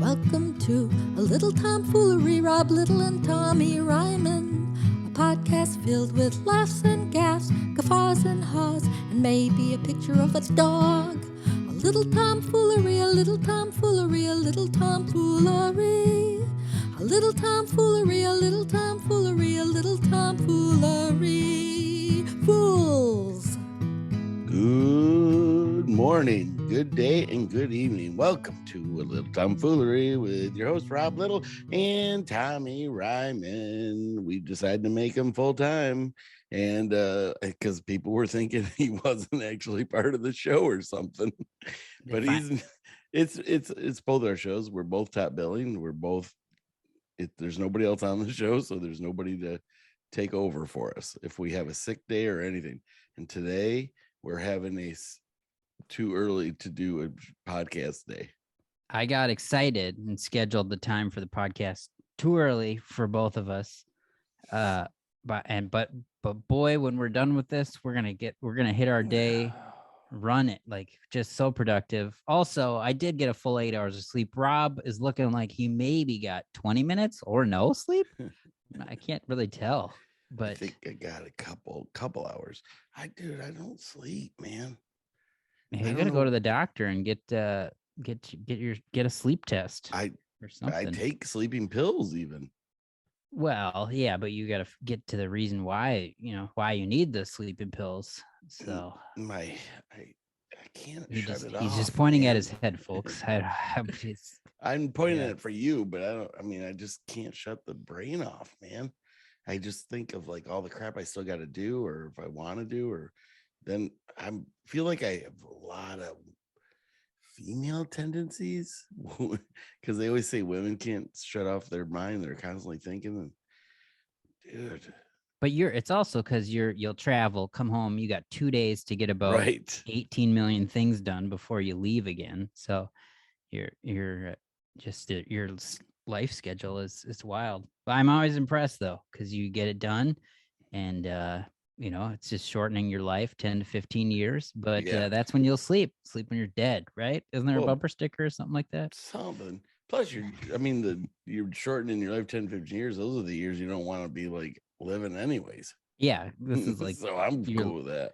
Welcome to a little tomfoolery, Rob Little and Tommy Ryman. A podcast filled with laughs and gaffs, guffaws and haws, and maybe a picture of a dog. A little tomfoolery, a little tomfoolery, a little tomfoolery. A little tomfoolery, a little tomfoolery, a little tomfoolery. Fools! Good morning, good day, and good evening. Welcome to A Little Tomfoolery with your host, Rob Little and Tommy Ryman. We decided to make him full-time, and because people were thinking he wasn't actually part of the show or something. But it's both our shows. We're both top billing. We're both, there's nobody else on the show, so there's nobody to take over for us if we have a sick day or anything. And today we're having too early to do a podcast day. I got excited and scheduled the time for the podcast too early for both of us. But boy, when we're done with this, we're gonna hit our day, run it, like just so productive. Also, I did get a full 8 hours of sleep. Rob is looking like he maybe got 20 minutes or no sleep. I can't really tell, but I think I got a couple hours. I don't sleep, man. You got to go to the doctor and get a sleep test. I something. take sleeping pills even. Well, yeah, but you got to get to the reason why you need the sleeping pills. So I can't shut it off. He's just pointing at his head, folks. I'm pointing at it for you, but I just can't shut the brain off, man. I just think of like all the crap I still got to do, or if I want to do, or then I feel like I have a lot of female tendencies because they always say women can't shut off their mind. They're constantly thinking, dude. But it's also because you'll travel, come home. You got 2 days to get about 18 million things done before you leave again. So your life schedule is wild. But I'm always impressed though, because you get it done, and it's just shortening your life 10 to 15 years. But that's when you'll sleep when you're dead, right? Isn't there a bumper sticker or something like that? Something. Plus, you're shortening your life 10, 15 years. Those are the years you don't want to be like living anyways. Yeah, this is like so I'm cool with that.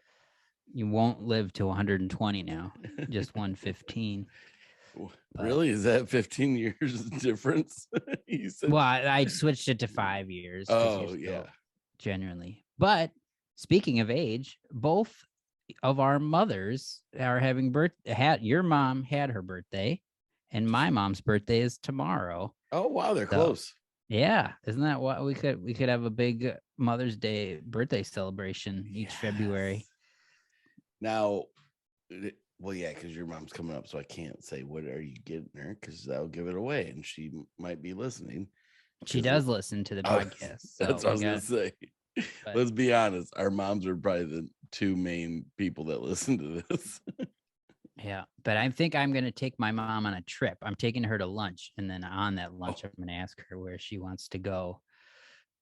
You won't live to 120 now, just 115. Really? Is that 15 years difference? You said... Well, I switched it to 5 years. Oh, yeah. Genuinely. But speaking of age, both of our mothers are having your mom had her birthday, and my mom's birthday is tomorrow. Oh, wow. They're close. Yeah. Isn't that what we could have a big Mother's Day birthday celebration each February? Now, well, yeah, because your mom's coming up, so I can't say what are you getting her, because that'll give it away, and she might be listening. She does listen to the podcast. That's what I was going to say. But let's be honest, our moms are probably the two main people that listen to this. Yeah, but I think I'm going to take my mom on a trip. I'm taking her to lunch, and then on that lunch, I'm going to ask her where she wants to go,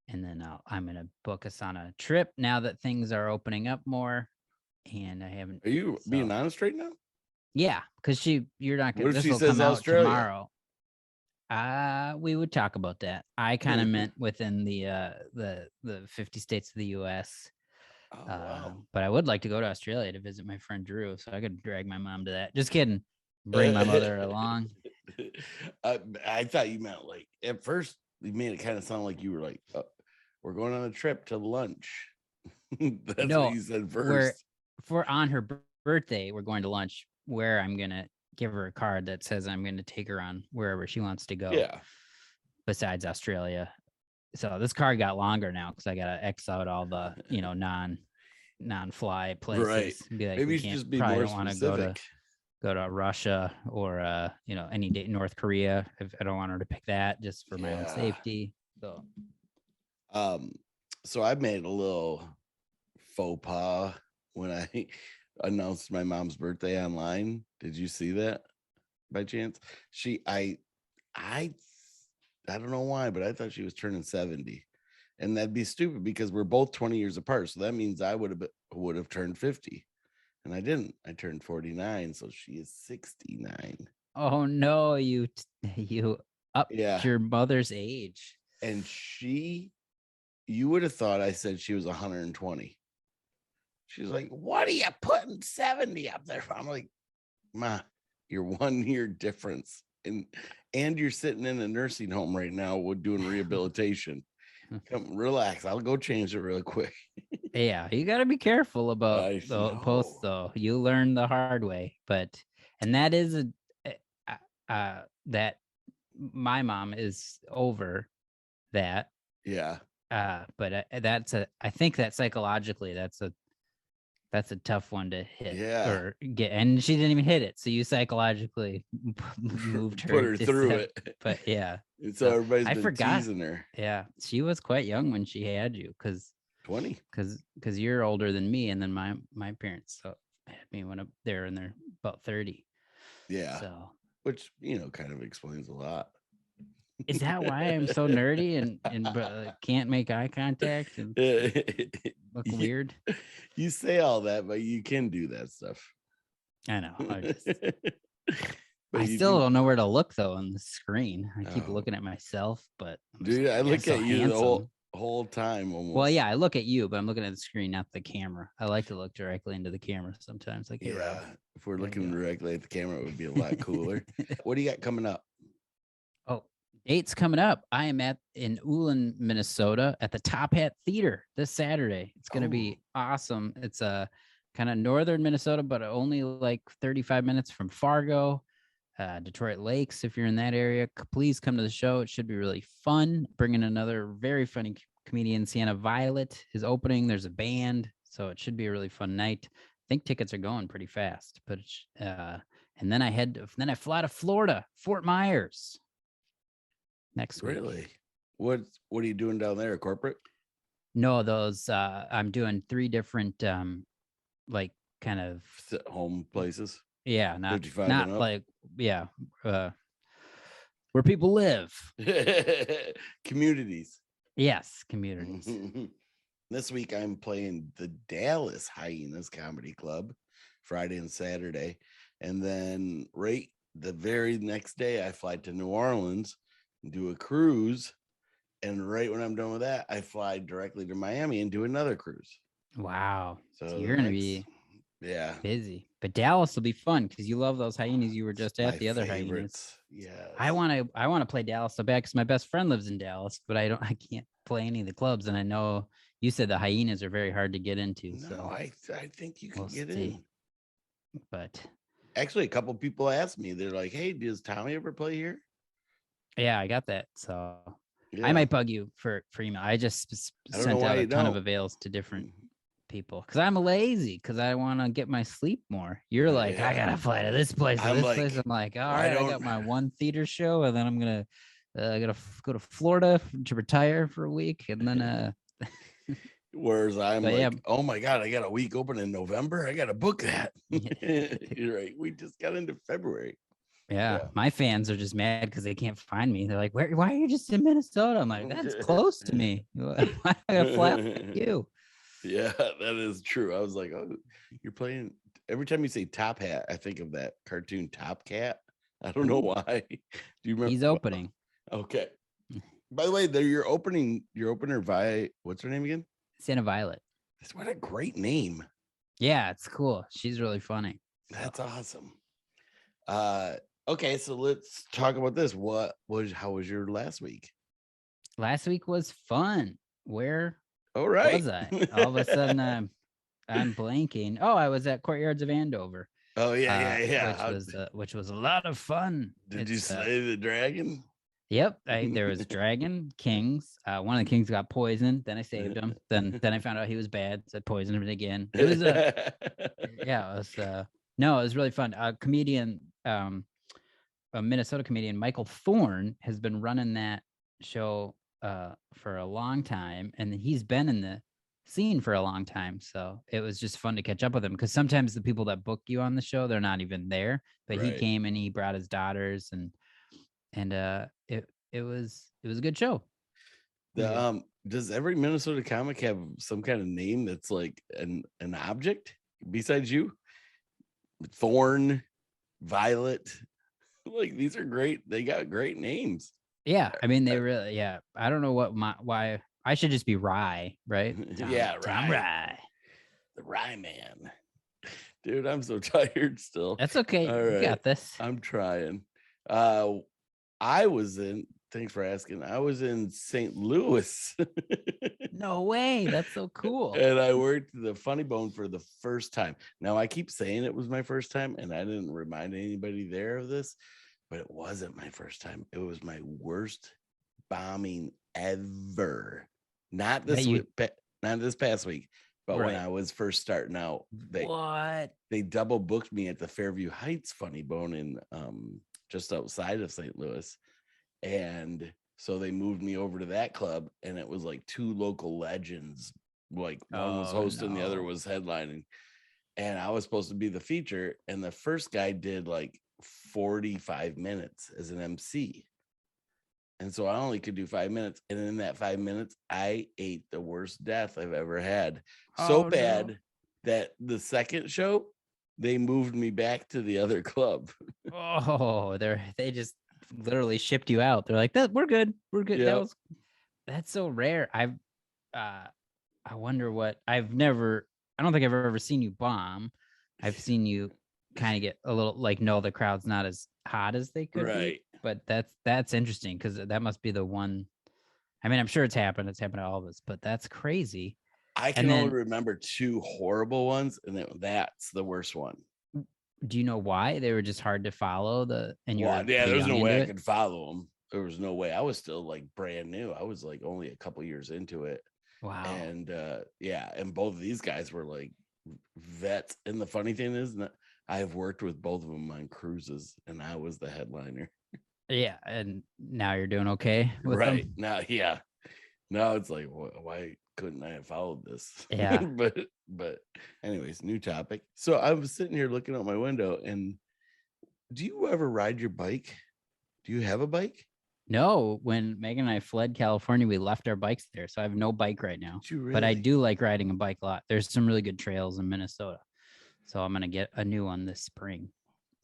and then I'm going to book us on a trip now that things are opening up more. And I haven't. Are you being honest right now? Yeah, because you're not going to. What if she says Australia tomorrow? We would talk about that. I kind of meant within the 50 states of the U.S. Wow. But I would like to go to Australia to visit my friend Drew, so I could drag my mom to that. Just kidding. Bring my mother along. I thought you meant like at first you made it kind of sound like you were like, we're going on a trip to lunch. That's what you said first. For on her birthday, we're going to lunch where I'm going to give her a card that says I'm going to take her on wherever she wants to go. Yeah. Besides Australia. So this card got longer now because I got to X out all the, non-fly places. Right. Be like, maybe you should just be more specific. Go to Russia or, any day, North Korea. If I don't want her to pick that just for my own safety. So I made a little faux pas when I announced my mom's birthday online. Did you see that by chance? I don't know why, but I thought she was turning 70, and that'd be stupid because we're both 20 years apart. So that means I would have turned 50, and I didn't. I turned 49, so she is 69. Oh no, you upped Yeah. your mother's age. And you would have thought I said she was 120. She's like, what are you putting 70 up there for? I'm like, Ma, you're 1 year difference. And you're sitting in a nursing home right now with doing rehabilitation. Come relax. I'll go change it real quick. Yeah, you got to be careful about I the posts, know. though. You learn the hard way, and that is that my mom is over that. Yeah. But I think that psychologically, that's a tough one to hit Yeah. or get, and she didn't even hit it. So you psychologically moved her, Put her to through it. But yeah, And so everybody's I been forgot. teasing her. Yeah, she was quite young when she had you, 20. because you're older than me, and then my parents had me when they're in their about 30. Yeah. So Which, kind of explains a lot. is that why I'm so nerdy and can't make eye contact and look weird? You say all that, but you can do that stuff. I know. But I still don't know where to look though on the screen. I keep Oh. looking at myself, but Dude, I look so at you handsome. the whole time almost. Well, yeah, I look at you, but I'm looking at the screen, not the camera. I like to look directly into the camera sometimes. Like, hey, Rob, if we're there you looking go. directly at the camera, it would be a lot cooler. What do you got coming up? Oh, dates coming up. I am in Ullin, Minnesota at the Top Hat Theater this Saturday. It's going to be awesome. It's a kind of northern Minnesota, but only like 35 minutes from Fargo, Detroit Lakes. If you're in that area, please come to the show. It should be really fun. Bringing another very funny comedian, Thorny Violet, is opening. There's a band, so it should be a really fun night. I think tickets are going pretty fast, but and then I fly to Florida, Fort Myers next week. Really? What are you doing down there? Corporate? No, those I'm doing 3 different like kind of home places. Yeah, not 55 and up? like where people live. Communities. Yes, communities. This week I'm playing the Dallas Hyenas Comedy Club Friday and Saturday. And then right the very next day I fly to New Orleans and do a cruise. And right when I'm done with that, I fly directly to Miami and do another cruise. Wow. So you're going to be busy. But Dallas will be fun because you love those hyenas you were just at, the other hyenas. Yeah. I want to play Dallas so bad because my best friend lives in Dallas, but I can't play any of the clubs. And I know you said the hyenas are very hard to get into. No, so I think you can get in. But actually, a couple people asked me, they're like, hey, does Tommy ever play here? Yeah, I got that. So I might bug you for email. I just sent out a ton of avails to different people because I'm lazy because I want to get my sleep more. You're like, I gotta fly to this place, to this place. I'm like, all right, I got my one theater show, and then I'm gonna go to Florida to retire for a week, and then Whereas I'm like, oh my God, I got a week open in November. I got to book that. You're right. We just got into February. Yeah, my fans are just mad because they can't find me. They're like, why are you just in Minnesota? I'm like, that's close to me. Why I gotta fly up with you? Yeah, that is true. I was like, oh, you're playing. Every time you say Top Hat, I think of that cartoon Top Cat. I don't know why. Do you remember? He's opening. Okay. By the way, your opener via what's her name again? Thorny Violet. What a great name. Yeah, it's cool. She's really funny. That's awesome. Okay, so let's talk about this. How was your last week? Last week was fun. Where was I? All of a sudden I'm blanking. Oh, I was at Courtyards of Andover. Oh yeah. Which was a lot of fun. Did you slay the dragon? Yep, there was dragon kings. One of the kings got poisoned. Then I saved him. Then I found out he was bad. So I poisoned him again. It was it was really fun. A comedian, a Minnesota comedian, Michael Thorne, has been running that show for a long time, and he's been in the scene for a long time. So it was just fun to catch up with him because sometimes the people that book you on the show, they're not even there. But he came and he brought his daughters and it was a good show. Does every Minnesota comic have some kind of name that's like an object besides you? Thorn, Violet. Like these are great. They got great names. Yeah, I mean they really. Yeah, I don't know why I should just be Rye, right? Yeah, Tom Rye. Rye. The Rye Man. Dude, I'm so tired still. That's okay. All You right. got this. I'm trying. Thanks for asking. I was in St. Louis. No way. That's so cool. And I worked the Funny Bone for the first time. Now I keep saying it was my first time, and I didn't remind anybody there of this, but it wasn't my first time. It was my worst bombing ever. Not this week, not this past week, but when I was first starting out. They double booked me at the Fairview Heights Funny Bone in just outside of St. Louis. And so they moved me over to that club, and it was like two local legends. Like one was hosting, the other was headlining. And I was supposed to be the feature. And the first guy did like 45 minutes as an MC. And so I only could do 5 minutes. And in that 5 minutes, I ate the worst death I've ever had. So bad that the second show, they moved me back to the other club. Oh, they just literally shipped you out. They're like, that we're good. We're good. Yep. That's so rare. I wonder what I don't think I've ever seen you bomb. I've seen you kind of get a little like, no, the crowd's not as hot as they could be. But that's interesting because that must be the one. I mean, I'm sure it's happened. It's happened to all of us, but that's crazy. I can only remember two horrible ones, and that's the worst one. Do you know why? They were just hard to follow. There's no way I could follow them. There was no way. I was still like brand new. I was like only a couple years into it. Wow. And and both of these guys were like vets. And the funny thing is, I've worked with both of them on cruises, and I was the headliner. Yeah, and now you're doing okay with them? Now, yeah. Now it's like, why couldn't I have followed this? Yeah. but anyways, new topic. So I was sitting here looking out my window, and do you ever ride your bike? Do you have a bike? No, when Megan and I fled California, we left our bikes there. So I have no bike right now. Really? But I do like riding a bike a lot. There's some really good trails in Minnesota. So I'm going to get a new one this spring.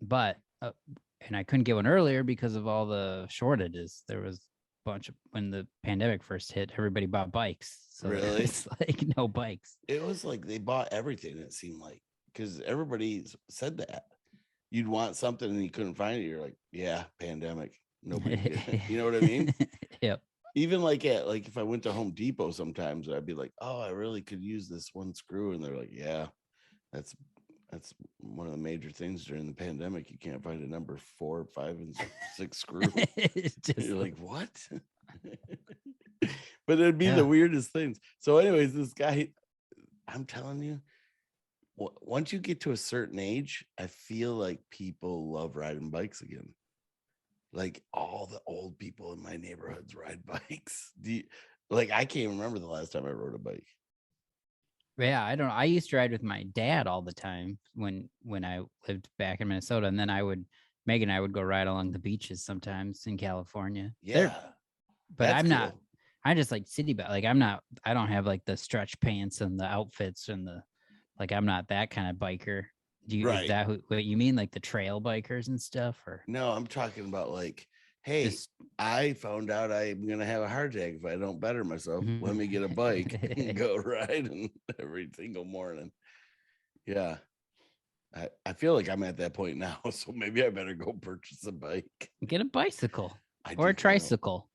But, and I couldn't get one earlier because of all the shortages. There was a bunch of, when the pandemic first hit, everybody bought bikes. So really? It's like no bikes. It was like they bought everything, it seemed like, because everybody said that. You'd want something and you couldn't find it. You're like, yeah, pandemic. Nobody, you know what I mean? Yep. Even like if I went to Home Depot sometimes, I'd be like, oh, I really could use this one screw. And they're like, yeah, that's one of the major things during the pandemic. You can't find a number 4, 5, and 6 screw. You're like, what? But it'd be the weirdest things. So anyways, this guy, I'm telling you, once you get to a certain age, I feel like people love riding bikes again. Like all the old people in my neighborhoods ride bikes. I can't remember the last time I rode a bike. Yeah, I don't know. I used to ride with my dad all the time when I lived back in Minnesota, and then Megan and I would go ride along the beaches sometimes in California. Yeah. But I'm cool. Not. I just like city bike. Like I don't have like the stretch pants and the outfits and I'm not that kind of biker. Is that what you mean? Like the trail bikers and stuff? Or no, I'm talking about like, hey, I found out I'm gonna have a heart attack if I don't better myself. Let me get a bike and go riding every single morning. Yeah. I feel like I'm at that point now, so maybe I better go purchase a bike. Get a bicycle or a tricycle.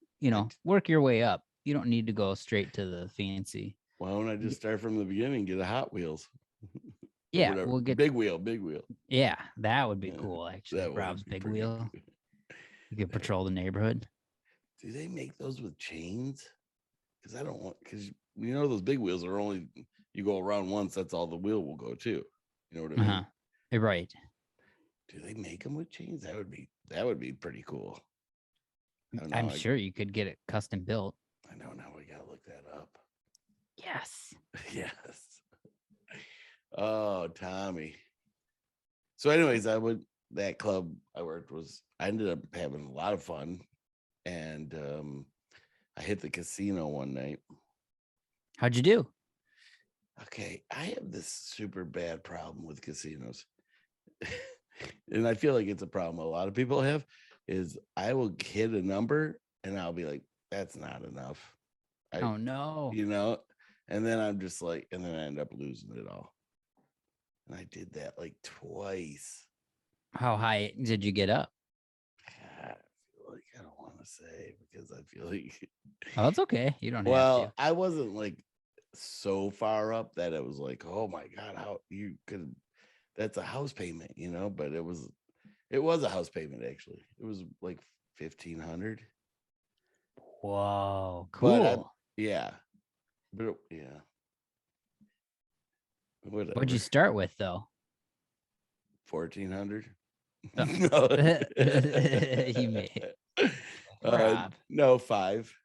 Work your way up. You don't need to go straight to the fancy. Why don't I just start from the beginning and get a Hot Wheels? Yeah, we'll get big wheel. Yeah, that would be cool. Actually, Rob's big wheel. Cool. You could patrol the neighborhood. Do they make those with chains? Because those big wheels are only, you go around once, that's all the wheel will go to. You know what I mean? Right. Do they make them with chains? That would be pretty cool. I'm sure you could get it custom built. I know. Now we gotta look that up. Yes. Yes. Oh, Tommy. So anyways, that club I worked I ended up having a lot of fun, and I hit the casino one night. How'd you do? Okay, I have this super bad problem with casinos. And I feel like it's a problem a lot of people have is I will hit a number and I'll be like, that's not enough. Oh no. You know, and then I'm just like, and then I end up losing it all. And I did that like twice. How high did you get up? I feel like I don't want to say because I feel like Oh, that's okay. You don't have well, to. I wasn't like so far up that it was like, oh my God, how you could that's a house payment, you know, but it was a house payment actually. It was like 1,500. Whoa, But cool. yeah. But yeah. Whatever. What'd you start with though? 1,400. You made No. No, 5.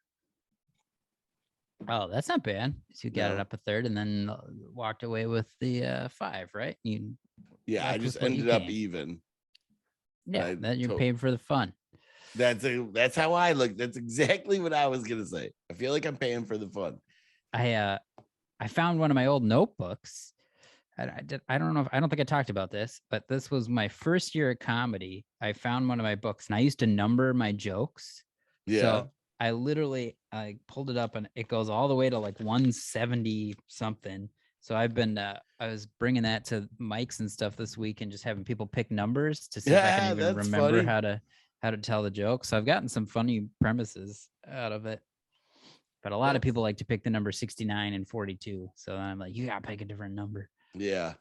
Oh, that's not bad. So you got it No. up a third and then walked away with the 5, right? You Yeah, I left just with what you ended up came. even. Yeah, that you're paying for the fun. That's how I look. That's exactly what I was gonna say. I feel like I'm paying for the fun. I found one of my old notebooks. I don't know if I don't think I talked about this, but this was my first year of comedy. I found one of my books and I used to number my jokes. Yeah. So I pulled it up and it goes all the way to like 170 something. So I was bringing that to mics and stuff this week and just having people pick numbers to see if I can even remember funny. how to tell the joke. So I've gotten some funny premises out of it. But a lot of people like to pick the number 69 and 42. So I'm like, you gotta pick a different number. Yeah.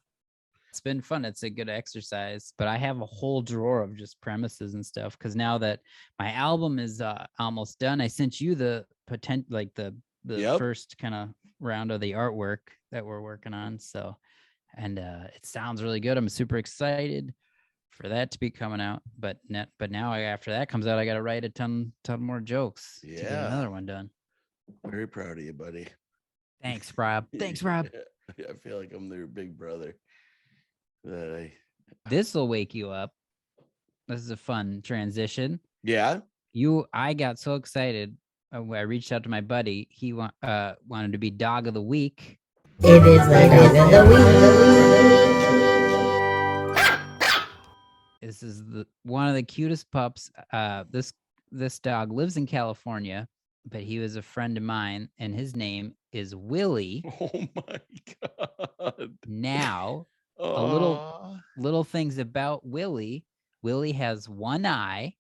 It's been fun. It's a good exercise, but I have a whole drawer of just premises and stuff. Cause now that my album is almost done, I sent you the the first kind of round of the artwork that we're working on. So, and it sounds really good. I'm super excited for that to be coming out. But now after that comes out, I got to write a ton more jokes to get another one done. Very proud of you, buddy. Thanks, Rob. Thanks, Rob. I feel like I'm their big brother. This will wake you up. This is a fun transition. Yeah. I got so excited. I reached out to my buddy. He wanted to be dog of the week. It is the dog of the week. This is one of the cutest pups. This dog lives in California, but he was a friend of mine, and his name is Willie. Oh my God. Now, a little things about Willie. Willie has one eye.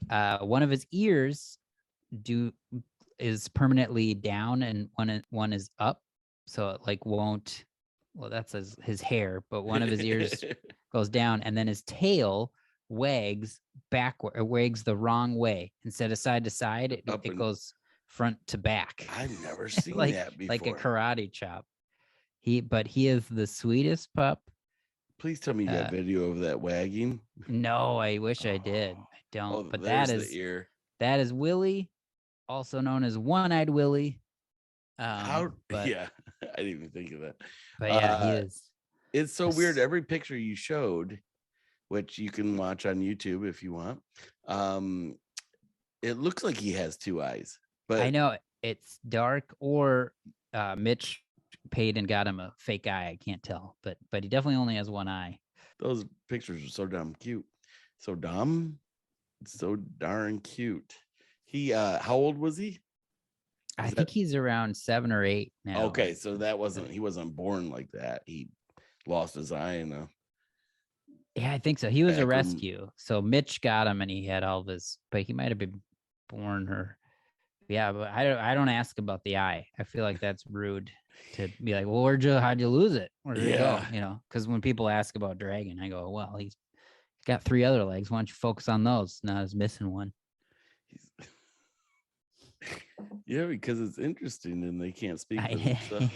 One of his ears is permanently down, and one is up, so it like won't. Well, that's his hair, but one of his ears goes down, and then his tail wags backward. It wags the wrong way. Instead of side to side, it goes front to back. I've never seen that before. Like a karate chop. He is the sweetest pup. Please tell me you got video of that wagging. No, I wish I did. I don't. But that is the ear. That is Willie, also known as One-Eyed Willie. Yeah, I didn't even think of that. But yeah, he is. It's so weird. Every picture you showed, which you can watch on YouTube if you want, it looks like he has 2 eyes. But I know it's dark, or Mitch paid and got him a fake eye. I can't tell, but he definitely only has 1 eye. Those pictures are so damn cute. So darn cute. He how old was he? I think he's around 7 or 8 now. Okay, so he wasn't born like that. He lost his eye in yeah, I think so. He was a rescue. So Mitch got him and he had all of his, but he might have been born or yeah, but I don't ask about the eye. I feel like that's rude to be like, well, how'd you lose it? Where did it go? You know, because when people ask about Dragon, I go, well, he's got 3 other legs. Why don't you focus on those? Now he's missing one. Yeah, because it's interesting and they can't speak for themselves.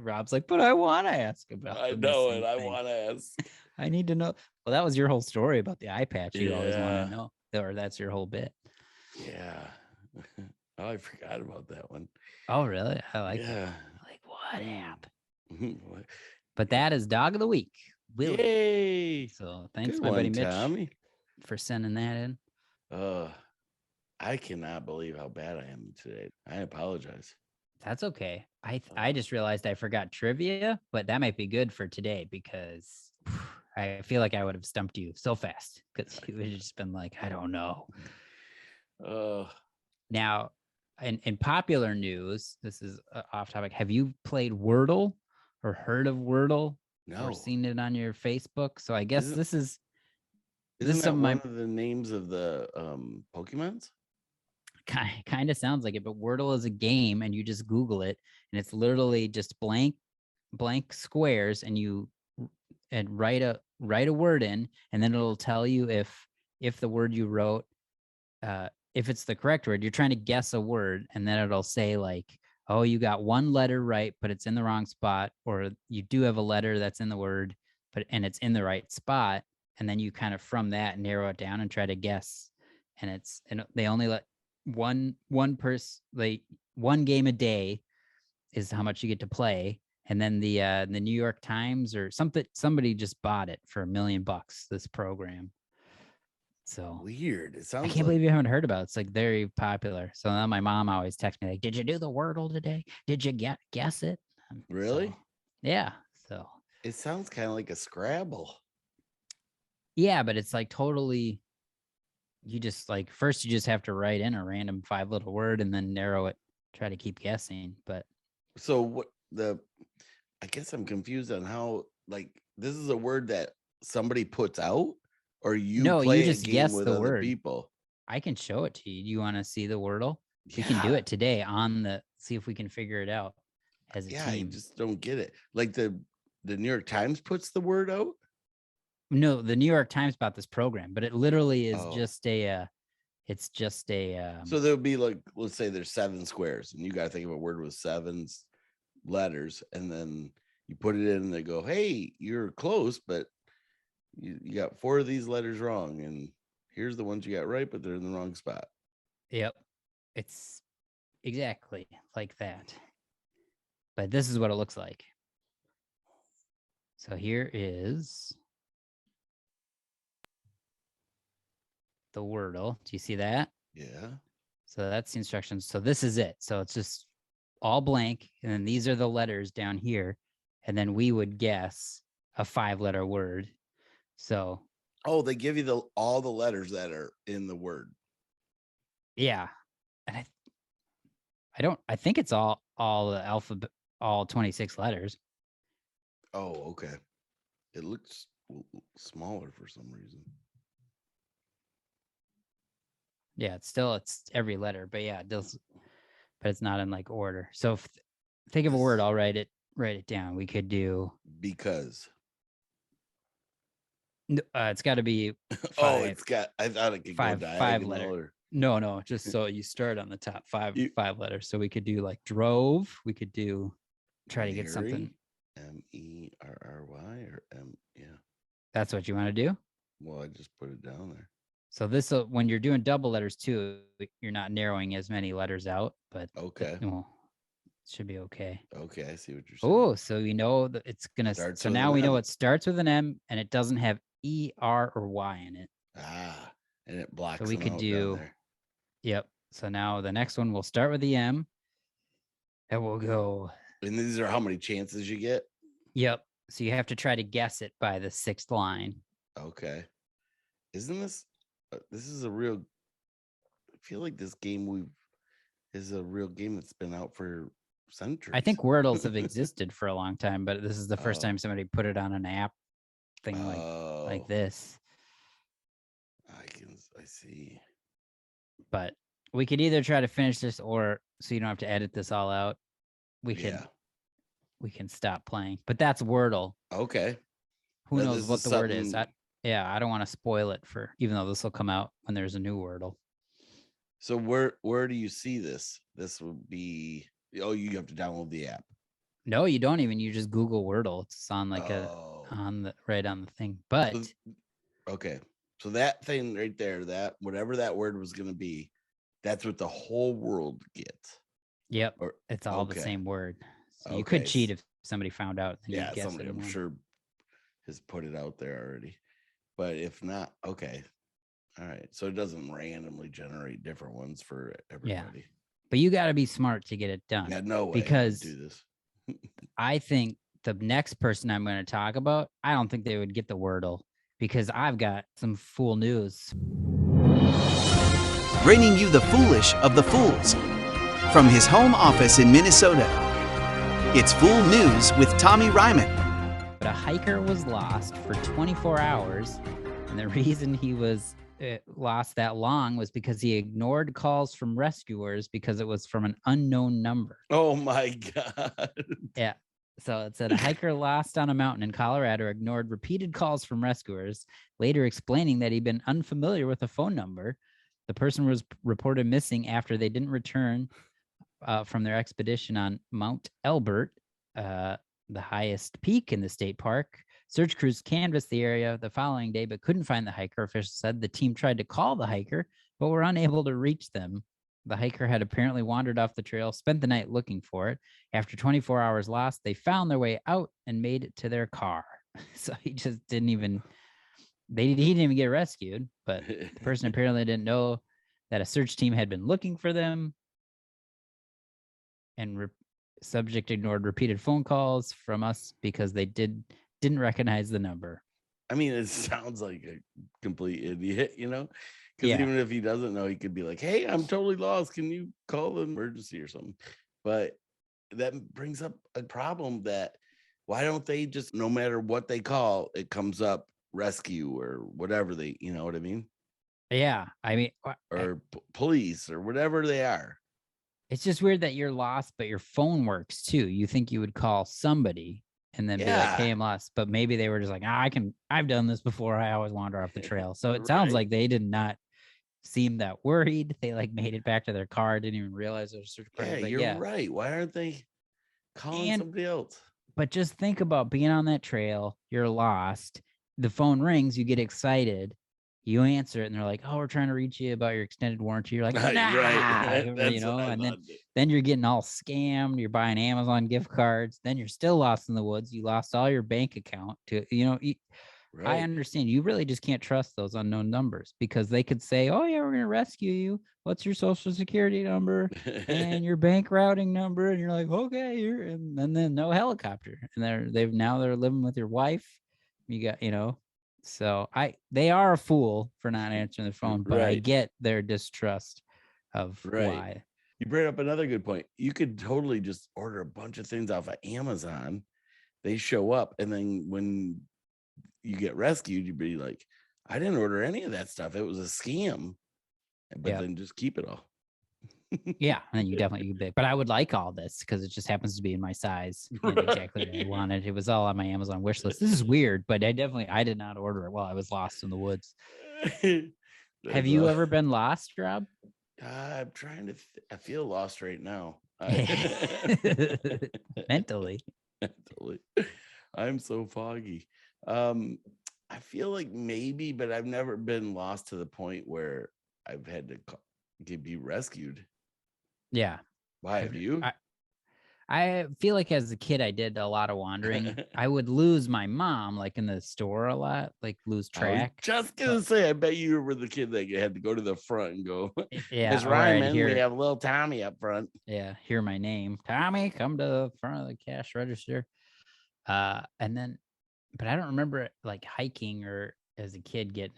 Rob's like, but I want to ask about. I know, and I want to ask. I need to know. Well, that was your whole story about the eye patch. You always want to know, or that's your whole bit. Yeah. Oh, I forgot about that one. Oh, really? I like that. Like, what happened? But that is Dog of the Week. Willie. Yay! So thanks, my buddy Mitch, Tommy, for sending that in. I cannot believe how bad I am today. I apologize. That's okay. I just realized I forgot trivia, but that might be good for today because I feel like I would have stumped you so fast because you would have just been like, I don't know. Now, in popular news, this is off topic. Have you played Wordle or heard of Wordle No. or seen it on your Facebook? So I guess this is Isn't that something one of the names of the Pokemons? kind of sounds like it, but Wordle is a game and you just Google it and it's literally just blank squares and you write a word in and then it'll tell you if the word you wrote if it's the correct word. You're trying to guess a word and then it'll say like, oh, you got one letter right but it's in the wrong spot, or you do have a letter that's in the word and it's in the right spot, and then you kind of from that narrow it down and try to guess. And they only let one game a day is how much you get to play. And then the New York Times or somebody just bought it for $1 million, this program. So weird. It sounds I can't believe you haven't heard about it. It's like very popular. So now my mom always texts me like, did you do the Wordle today? Did you guess it? Really? So, yeah. So it sounds kind of like a Scrabble. Yeah, but it's like totally, you just like, first you just have to write in a random 5-letter word and then narrow it, try to keep guessing. But so I guess I'm confused on how, like, this is a word that somebody puts out, or you play just a game guess with the other word. people. I can show it to you. Do you want to see the Wordle? We can do it today see if we can figure it out as a team. I just don't get it. Like the New York Times puts the word out. No, the New York Times bought this program, but it literally is just a. It's just a. So there'll be like, let's say there's 7 squares, and you got to think of a word with 7 letters, and then you put it in, and they go, "Hey, you're close, but you got 4 of these letters wrong, and here's the ones you got right, but they're in the wrong spot." Yep, it's exactly like that. But this is what it looks like. So here is the Wordle. Do you see that? Yeah. So that's the instructions. So this is it. So it's just all blank. And then these are the letters down here. And then we would guess a 5-letter word. So. Oh, they give you all the letters that are in the word. Yeah. And I think it's all the alphabet, all 26 letters. Oh, okay. It looks smaller for some reason. Yeah, it's every letter, but yeah, it does, but it's not in like order. So think of a word, I'll write it down. We could do because. It's got to be 5. Oh, I thought it could go diagonal. 5 letter. No, just so you start on the top 5 letters. So we could do like drove. We could try to get something. MERRY or M. Yeah. That's what you want to do? Well, I just put it down there. So this, when you're doing double letters too, you're not narrowing as many letters out, but okay. Well, it should be okay. Okay, I see what you're saying. Oh, so you know that it's gonna. So now we know it starts with an M and it doesn't have E, R, or Y in it. And it blocks. So we could do. Yep. So now the next one will start with the M, and we'll go. And these are how many chances you get? Yep. So you have to try to guess it by the 6th line. Okay. Isn't this? This is a real. I feel like this game is a real game that's been out for centuries. I think Wordles have existed for a long time, but this is the first time somebody put it on an app thing like this. I see. But we could either try to finish this, or so you don't have to edit this all out. We can stop playing. But that's Wordle. Okay. Who knows what the word is? I don't want to spoil it even though this will come out when there's a new Wordle. So where do you see this? This would be, you have to download the app. No, you don't even. You just Google Wordle. It's on right on the thing. But okay. So that thing right there, that whatever that word was going to be, that's what the whole world gets. Yep. It's all the same word. So you could cheat if somebody found out. Yeah, somebody I'm sure has put it out there already. But if not, okay. All right. So it doesn't randomly generate different ones for everybody. Yeah. But you got to be smart to get it done. Yeah, no way. Because do this. I think the next person I'm going to talk about, I don't think they would get the Wordle because I've got some fool news. Bringing you the foolish of the fools. From his home office in Minnesota, it's Fool News with Tommy Ryman. But a hiker was lost for 24 hours, and the reason he was lost that long was because he ignored calls from rescuers because it was from an unknown number. Oh my God. Yeah. So it said a hiker lost on a mountain in Colorado ignored repeated calls from rescuers, later explaining that he'd been unfamiliar with a phone number. The person was reported missing after they didn't return from their expedition on Mount Elbert, the highest peak in the state park. Search crews canvassed the area the following day, but couldn't find the hiker. Officials said the team tried to call the hiker, but were unable to reach them. The hiker had apparently wandered off the trail, spent the night looking for it. After 24 hours lost, they found their way out and made it to their car. So he just didn't even, he didn't even get rescued, but the person apparently didn't know that a search team had been looking for them. And subject ignored repeated phone calls from us because they didn't recognize the number. I mean, it sounds like a complete idiot, because even if he doesn't know, he could be like, hey, I'm totally lost. Can you call the emergency or something? But that brings up a problem that why don't they just, no matter what they call, it comes up rescue or whatever they, you know what I mean? Yeah. I mean, or police or whatever they are. It's just weird that you're lost, but your phone works too. You think you would call somebody and then be like, hey, I'm lost. But maybe they were just like, I've done this before. I always wander off the trail. So it sounds like they did not seem that worried. They like made it back to their car, didn't even realize there was a search party. Yeah, you're right. Why aren't they calling somebody else? But just think about being on that trail. You're lost. The phone rings. You get excited. You answer it, and they're like, "Oh, we're trying to reach you about your extended warranty." You're like, "Nah," right. And then you're getting all scammed. You're buying Amazon gift cards. Then you're still lost in the woods. You lost all your bank account. I understand. You really just can't trust those unknown numbers because they could say, "Oh yeah, we're gonna rescue you. What's your social security number and your bank routing number?" And you're like, "Okay," and then no helicopter. And they're living with your wife. You got So they are a fool for not answering the phone, but I get their distrust of why. You bring up another good point. You could totally just order a bunch of things off of Amazon. They show up, and then when you get rescued, you'd be like, I didn't order any of that stuff. It was a scam. But then just keep it all. Yeah, and you definitely could pick. But I would like all this because it just happens to be in my size and exactly what I wanted. It was all on my Amazon wish list. This is weird, but I did not order it while I was lost in the woods. Have you ever been lost, Rob? I'm trying to. I feel lost right now. Mentally. I'm so foggy. I feel like maybe, but I've never been lost to the point where I've had to be rescued. Yeah. Why have you? I feel like as a kid, I did a lot of wandering. I would lose my mom, like in the store a lot, like lose track. Just gonna say, I bet you were the kid that had to go to the front and go, yeah, Miss Ryman, we have little Tommy up front. Yeah, hear my name. Tommy, come to the front of the cash register. And then, but I don't remember like hiking or as a kid get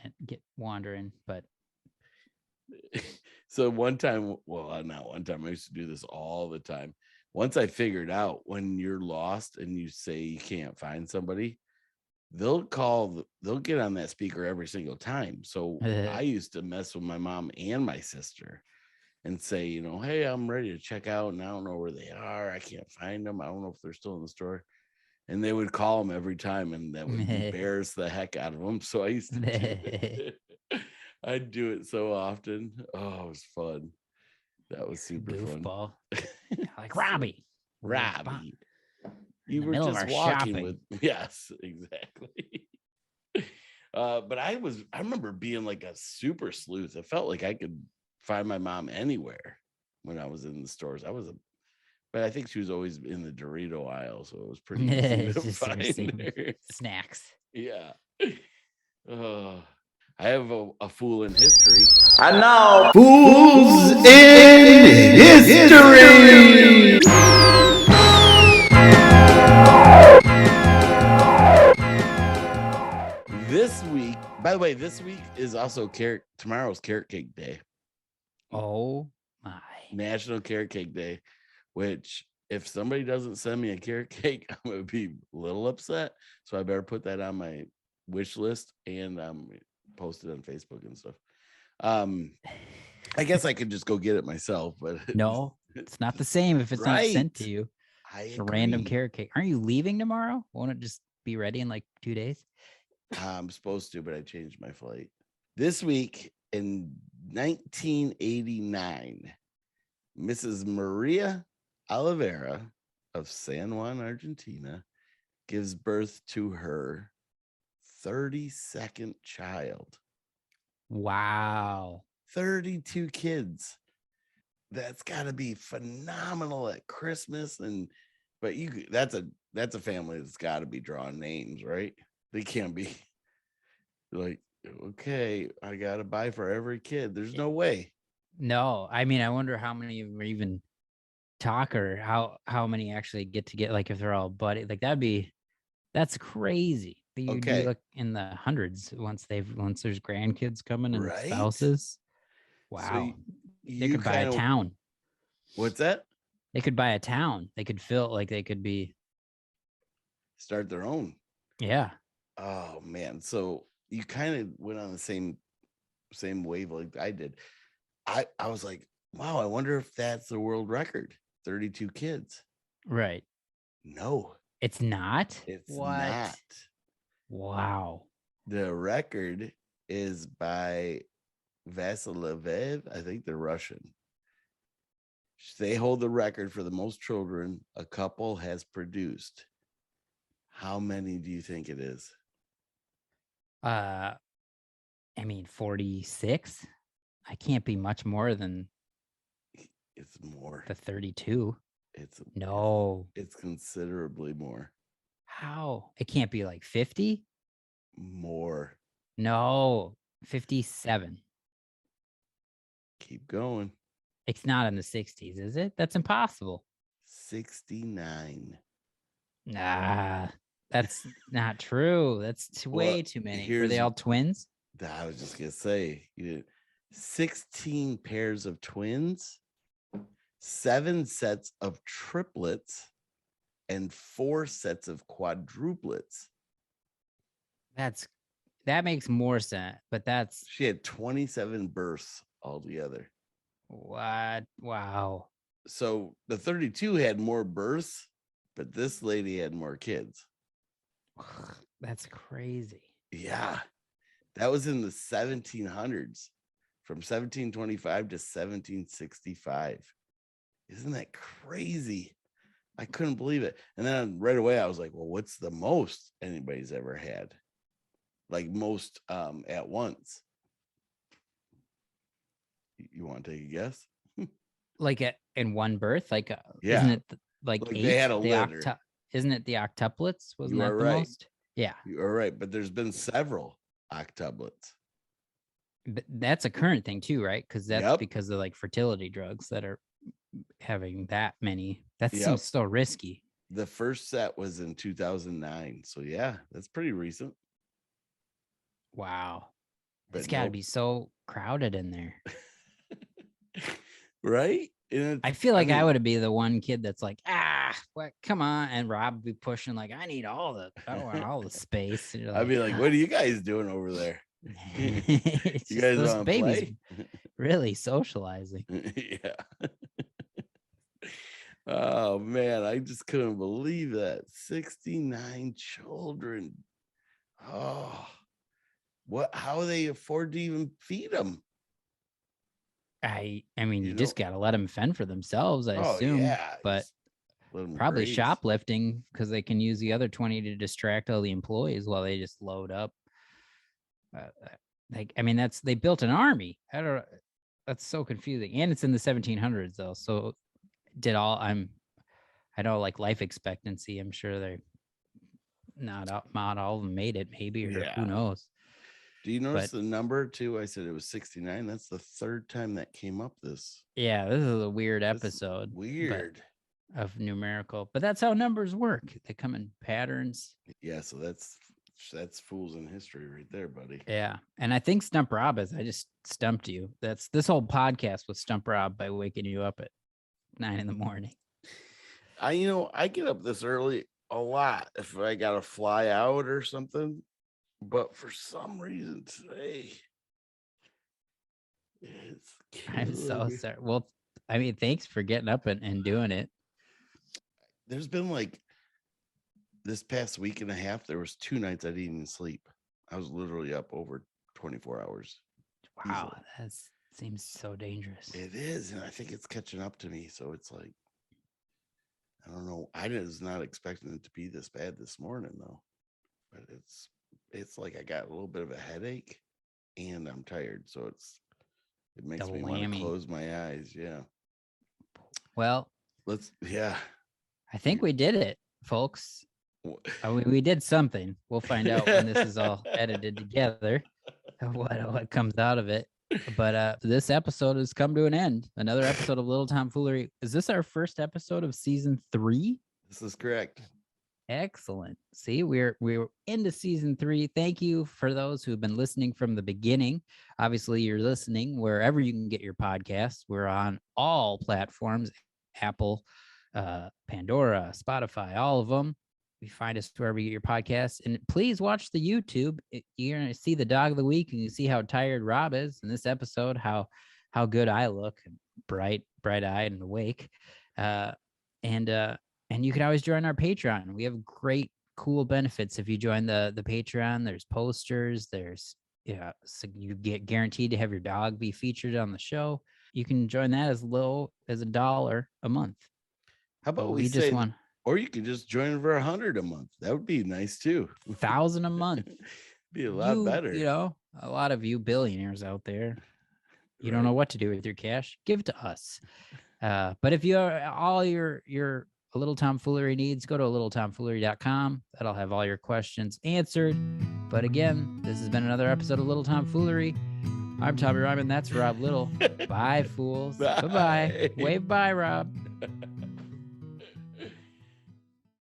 wandering, but. So one time, not one time, I used to do this all the time. Once I figured out when you're lost and you say you can't find somebody, they'll get on that speaker every single time. So I used to mess with my mom and my sister and say, hey, I'm ready to check out and I don't know where they are. I can't find them. I don't know if they're still in the store. And they would call them every time and that would embarrass the heck out of them. So I used to do it. I'd do it so often. Oh, it was fun. That was super Goofball. fun. Like Robbie. You were just walking with. Yes, exactly. But I remember being like a super sleuth. It felt like I could find my mom anywhere when I was in the stores. But I think she was always in the Dorito aisle, so it was pretty easy to find her. Snacks. Yeah. I have a fool in history. And now, Fools in History! By the way, this week is also tomorrow's carrot cake day. Oh my. National Carrot Cake Day, which if somebody doesn't send me a carrot cake, I'm going to be a little upset. So I better put that on my wish list and post it on Facebook and stuff. I guess I could just go get it myself, but No, it's not the same if it's not sent to you. It's a random carrot cake. Aren't you leaving tomorrow? Won't it just be ready in like 2 days? I'm supposed to, but I changed my flight. This week in 1989, Mrs. Maria Oliveira of San Juan, Argentina, gives birth to her 32nd child. Wow. 32 kids. That's got to be phenomenal at Christmas. But that's a family that's got to be drawing names, right? They can't be like, okay, I got to buy for every kid. There's no way. No, I mean, I wonder how many of them are even talk, or how many actually get like if they're all buddy. Like that's crazy. You do look in the hundreds once there's grandkids coming and spouses. Wow. So they could buy a town. What's that? They could buy a town. They could start their own. Yeah. Oh man. So you kind of went on the same wavelength I did. I was like, wow, I wonder if that's the world record. 32 kids. Right. No. It's not? It's not. Wow. The record is by Vasilev. I think they're Russian. They hold the record for the most children a couple has produced. How many do you think it is? I mean, 46. I can't be much more than. It's more. The 32. It's considerably more. How? It can't be like 50? More. No, 57. Keep going. It's not in the 60s, is it? That's impossible. 69. Nah, that's not true. That's way too many. Were they all twins? I was just going to say, 16 pairs of twins, 7 sets of triplets, and 4 sets of quadruplets. That makes more sense, but she had 27 births altogether. What? Wow. So the 32 had more births, but this lady had more kids. That's crazy. Yeah. That was in the 1700s, from 1725 to 1765. Isn't that crazy? I couldn't believe it. And then right away, I was like, well, what's the most anybody's ever had? Like most at once. You want to take a guess? Like in one birth? Like, yeah. Isn't it like 8? They had a litter. Isn't it the octuplets? Wasn't that the right. most? Yeah. You are right. But there's been several octuplets. But that's a current thing too, right? Because that's because of like fertility drugs that are having that many. That seems so risky. The first set was in 2009. So yeah, that's pretty recent. Wow. But it's got to be so crowded in there. Right? I feel like I would be the one kid that's like, what? Come on. And Rob would be pushing like, I need all the space. I'd be like, what are you guys doing over there? You guys those want to babies play? Really socializing. Yeah. Oh man, I just couldn't believe that. 69 children. Oh, how they afford to even feed them? I mean, you just got to let them fend for themselves, I assume. Yeah, but probably shoplifting, because they can use the other 20 to distract all the employees while they just load up. I mean, they built an army. That's so confusing. And it's in the 1700s though. So I know like life expectancy, I'm sure they're not all of them made it, maybe, or who knows. Do you notice the number too? I said it was 69. That's the third time that came up this. Yeah, this is a weird episode. Weird. Of numerical, but that's how numbers work. They come in patterns. Yeah, so that's That's fools in history right there, buddy. Yeah. And I think Stump Rob is, I just stumped you. This whole podcast was Stump Rob by waking you up at 9 a.m. I get up this early a lot if I gotta fly out or something, but for some reason today it's I'm so killing me. sorry. Well, I mean, thanks for getting up and doing it. There's been like this past week and a half, there was 2 nights I didn't even sleep. I was literally up over 24 hours. Wow, Easily. that seems so dangerous. It is, and I think it's catching up to me. So it's like, I don't know. I was not expecting it to be this bad this morning though. But it's like I got a little bit of a headache and I'm tired. So it makes me want to close my eyes. Yeah. Well, I think we did it, folks. I mean, we did something. We'll find out when this is all edited together, what comes out of it. But this episode has come to an end. Another episode of Little Tomfoolery. Is this our first episode of season 3? This is correct. Excellent. See, we're into season 3. Thank you for those who've been listening from the beginning. Obviously, you're listening wherever you can get your podcasts. We're on all platforms: Apple, Pandora, Spotify, all of them. You find us wherever you get your podcasts. And please watch the YouTube. You're going to see the dog of the week, and you see how tired Rob is in this episode, how good I look, bright-eyed and awake. And you can always join our Patreon. We have great, cool benefits if you join the Patreon. There's posters. So you get guaranteed to have your dog be featured on the show. You can join that as low as $1 a month. How about we just want, or you could just join for $100 a month. That would be nice too. $1,000 a month. Be a lot better. A lot of you billionaires out there, you don't know what to do with your cash. Give it to us. But if you are all your A Little Tomfoolery needs, go to littletomfoolery.com. That'll have all your questions answered. But again, this has been another episode of Little Tomfoolery. I'm Tommy Ryman. That's Rob Little. Bye, fools. Bye-bye. Wave bye, Rob.